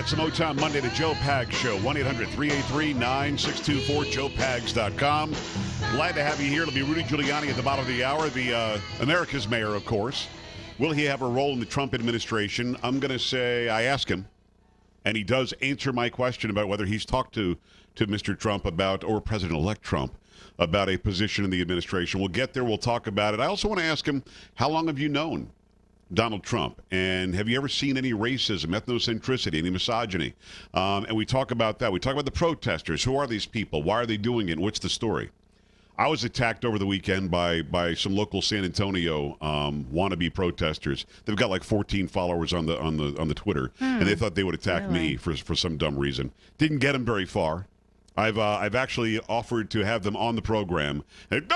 It's the Motown Monday, the Joe Pags Show. 1-800-383-9624, joepags.com. Glad to have you here. It'll be Rudy Giuliani at the bottom of the hour, the America's mayor, of course. Will he have a role in the Trump administration? I'm going to say I ask him, and he does answer my question about whether he's talked to Mr. Trump about, or President-elect Trump, about a position in the administration. We'll get there. We'll talk about it. I also want to ask him, how long have you known Donald Trump? And have you ever seen any racism, ethnocentricity, any misogyny? And we talk about that. We talk about the protesters. Who are these people? Why are they doing it? What's the story? I was attacked over the weekend by some local San Antonio wannabe protesters. They've got like 14 followers on the Twitter, and they thought they would attack me for some dumb reason. Didn't get them very far. I've actually offered to have them on the program. And,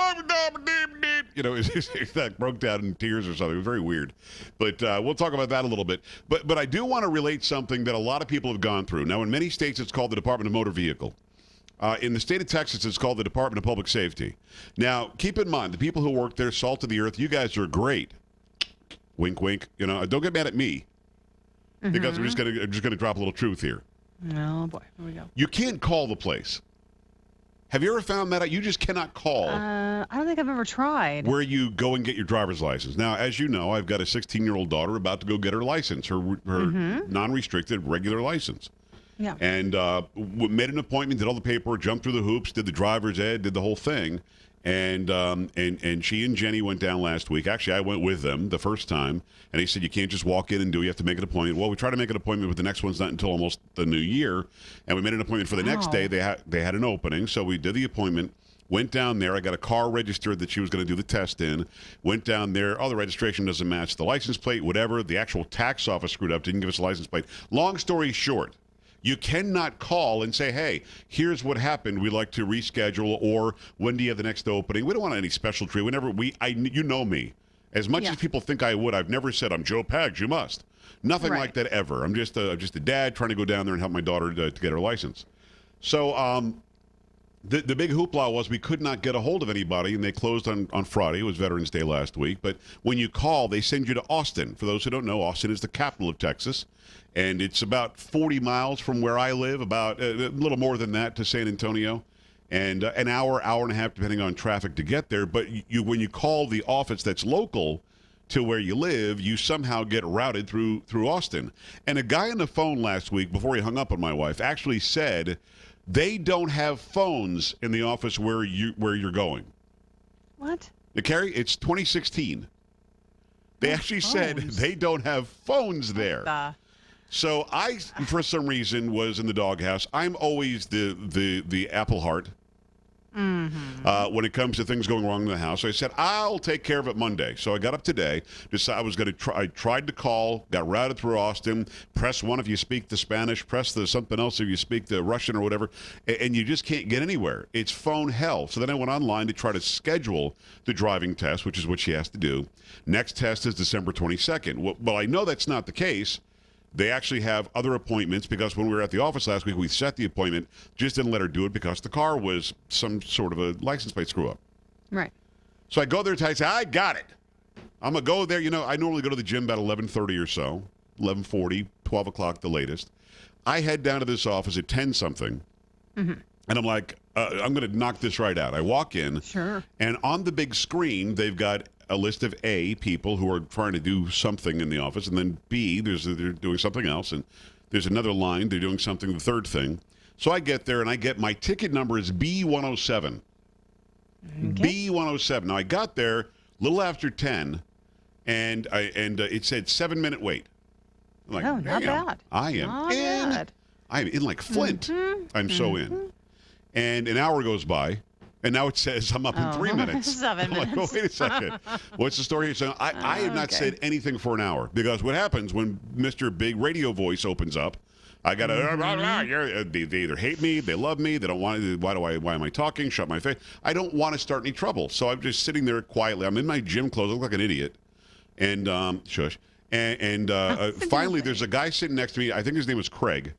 that broke down in tears or something. It was very weird. But we'll talk about that a little bit. But I do want to relate something that a lot of people have gone through. Now, in many states, it's called the Department of Motor Vehicle. In the state of Texas, it's called the Department of Public Safety. Now, keep in mind, the people who work there, salt of the earth, you guys are great. Wink, wink. Don't get mad at me. Because I'm just gonna drop a little truth here. Oh, boy. Here we go. You can't call the place. Have you ever found that out? You just cannot call. I don't think I've ever tried. Where you go and get your driver's license. Now, as you know, I've got a 16-year-old daughter about to go get her license, her non-restricted regular license. Yeah. And made an appointment, did all the paperwork, jumped through the hoops, did the driver's ed, did the whole thing. And she and Jenny went down last week. Actually, I went with them the first time, and he said, you can't just walk in and do it. You have to make an appointment. Well, we tried to make an appointment, but the next one's not until almost the new year. And we made an appointment for the next day. They had an opening, so we did the appointment. Went down there. I got a car registered that she was going to do the test in. Went down there. Oh, the registration doesn't match the license plate, whatever. The actual tax office screwed up, didn't give us a license plate. Long story short, you cannot call and say, hey, here's what happened. We'd like to reschedule, or when do you have the next opening? We don't want any special treat. You know me. As much as people think I would, I've never said, I'm Joe Pags, you must. Nothing like that ever. I'm just a dad trying to go down there and help my daughter to get her license. So the big hoopla was we could not get a hold of anybody, and they closed on Friday. It was Veterans Day last week. But when you call, they send you to Austin. For those who don't know, Austin is the capital of Texas. And it's about 40 miles from where I live, about a little more than that to San Antonio, and an hour and a half, depending on traffic, to get there. But when you call the office that's local to where you live, you somehow get routed through Austin. And a guy on the phone last week, before he hung up on my wife, actually said they don't have phones in the office where you're going. What? Now, Carrie, it's 2016. They actually said they don't have phones there. So I, for some reason, was in the doghouse. I'm always the apple heart when it comes to things going wrong in the house. So I said, I'll take care of it Monday. So I got up today, decided I was going to try. I tried to call, got routed through Austin. Press 1 if you speak the Spanish. Press the something else if you speak the Russian or whatever. And you just can't get anywhere. It's phone hell. So then I went online to try to schedule the driving test, which is what she has to do. Next test is December 22nd. Well, I know that's not the case. They actually have other appointments, because when we were at the office last week, we set the appointment, just didn't let her do it because the car was some sort of a license plate screw up. Right. So I go there and I say, I got it. I'm going to go there. I normally go to the gym about 11:30 or so, 11:40, 12 o'clock the latest. I head down to this office at 10-something, and I'm like, I'm going to knock this right out. I walk in, and on the big screen, they've got a list of A, people who are trying to do something in the office, and then B, they're doing something else, and there's another line, they're doing something, the third thing. So I get there, and I get my ticket number is B107. Okay. B107. Now, I got there a little after 10, and it said 7-minute wait. I'm like, not bad. I am in. I'm in like Flint. I'm so in. And an hour goes by. And now it says I'm up in 3 minutes. 7 minutes. Like, wait a second. What's the story here? So I have not said anything for an hour, because what happens when Mr. Big Radio Voice opens up, I got to, they either hate me, they love me, they don't want to, why am I talking? Shut my face. I don't want to start any trouble. So I'm just sitting there quietly. I'm in my gym clothes. I look like an idiot. And, shush. And finally, there's a guy sitting next to me. I think his name was Craig.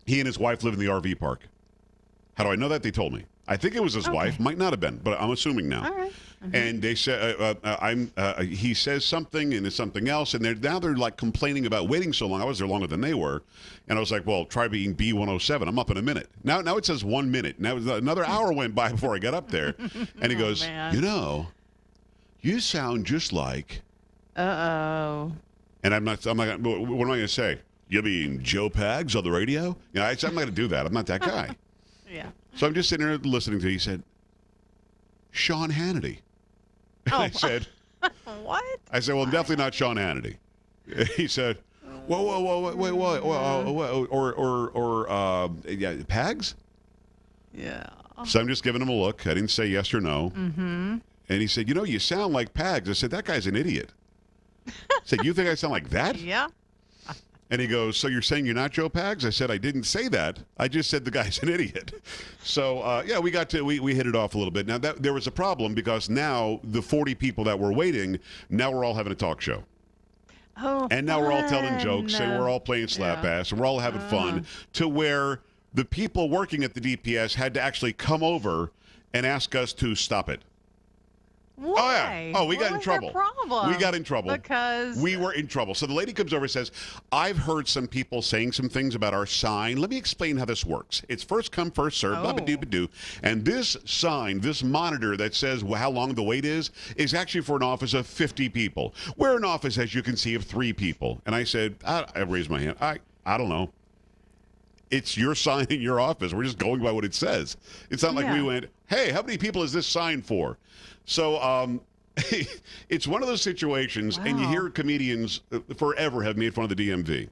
He and his wife live in the RV park. How do I know that? They told me. I think it was his wife. Might not have been, but I'm assuming now. All right. And they said, he says something and it's something else, and they're like complaining about waiting so long. I was there longer than they were, and I was like, well, try being B107. I'm up in a minute. Now it says 1 minute. Now another hour went by before I got up there, and he goes, man. You sound just like. Uh-oh. And I'm not. What am I going to say? You mean Joe Pags on the radio? I'm not going to do that. I'm not that guy. Yeah. So I'm just sitting there listening to it. He said, Sean Hannity. Oh. I said, What? I said, well, I'm definitely not Sean Hannity. He said, whoa, wait, yeah, Pags? Yeah. So I'm just giving him a look. I didn't say yes or no. Mm-hmm. And he said, you sound like Pags. I said, that guy's an idiot. I said, you think I sound like that? Yeah. And he goes, so you're saying you're not Joe Pags? I said, I didn't say that. I just said the guy's an idiot. So, yeah, we hit it off a little bit. Now, there was a problem because now the 40 people that were waiting, now we're all having a talk show. Oh, And now we're all telling jokes fun. and we're all playing slap ass and we're all having fun to where the people working at the DPS had to actually come over and ask us to stop it. Why? Oh, yeah. Oh, we got in trouble. Problem? We got in trouble. Because we were in trouble. So the lady comes over and says, I've heard some people saying some things about our sign. Let me explain how this works. It's first come, first served, blah-ba-doo-ba-doo. And this sign, this monitor that says how long the wait is actually for an office of 50 people. We're an office, as you can see, of 3 people. And I said, I raised my hand. I don't know. It's your sign in your office. We're just going by what it says. It's not like we went, hey, how many people is this sign for? So it's one of those situations, and you hear comedians forever have made fun of the DMV.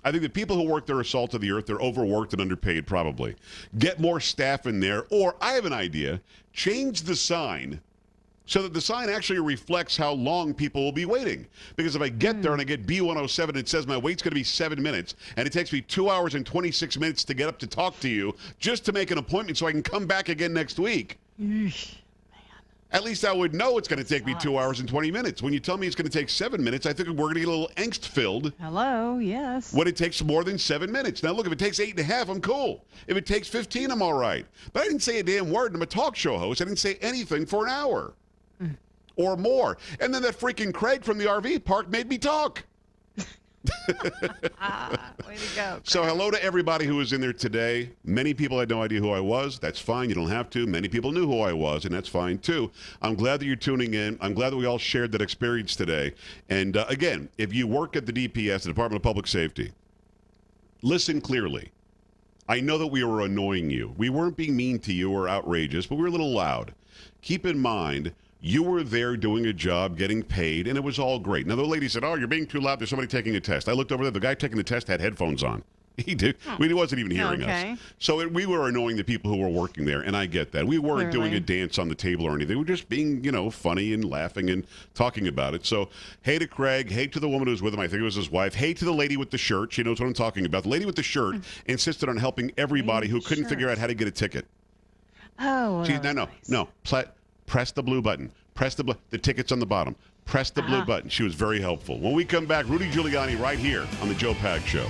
I think the people who work there are salt of the earth. They're overworked and underpaid, probably. Get more staff in there, or I have an idea, change the sign so that the sign actually reflects how long people will be waiting. Because if I get there and I get B107, it says my wait's going to be 7 minutes, and it takes me 2 hours and 26 minutes to get up to talk to you just to make an appointment so I can come back again next week. At least I would know it's going to take me 2 hours and 20 minutes. When you tell me it's going to take 7 minutes, I think we're going to get a little angst-filled. Hello, yes. When it takes more than 7 minutes. Now, look, if it takes 8.5, I'm cool. If it takes 15, I'm all right. But I didn't say a damn word. I'm a talk show host. I didn't say anything for an hour or more. And then that freaking Craig from the RV park made me talk. Way to go. So hello to everybody who was in there today. Many people had no idea who I was. That's fine. You don't have to. Many people knew who I was, and that's fine too. I'm glad that you're tuning in. I'm glad that we all shared that experience today. And again, if you work at the DPS, the Department of Public Safety, listen clearly. I know that we were annoying you. We weren't being mean to you or outrageous, but we were a little loud. Keep in mind, you were there doing a job, getting paid, and it was all great. Now, the lady said, oh, you're being too loud. There's somebody taking a test. I looked over there. The guy taking the test had headphones on. He did. He wasn't even hearing us. So we were annoying the people who were working there, and I get that. We weren't doing a dance on the table or anything. We were just being, funny and laughing and talking about it. So, hey to Craig. Hey to the woman who was with him. I think it was his wife. Hey to the lady with the shirt. She knows what I'm talking about. The lady with the shirt insisted on helping everybody who couldn't figure out how to get a ticket. Oh, No. Press the blue button. The ticket's on the bottom. Press the blue button. She was very helpful. When we come back, Rudy Giuliani right here on the Joe Pags Show.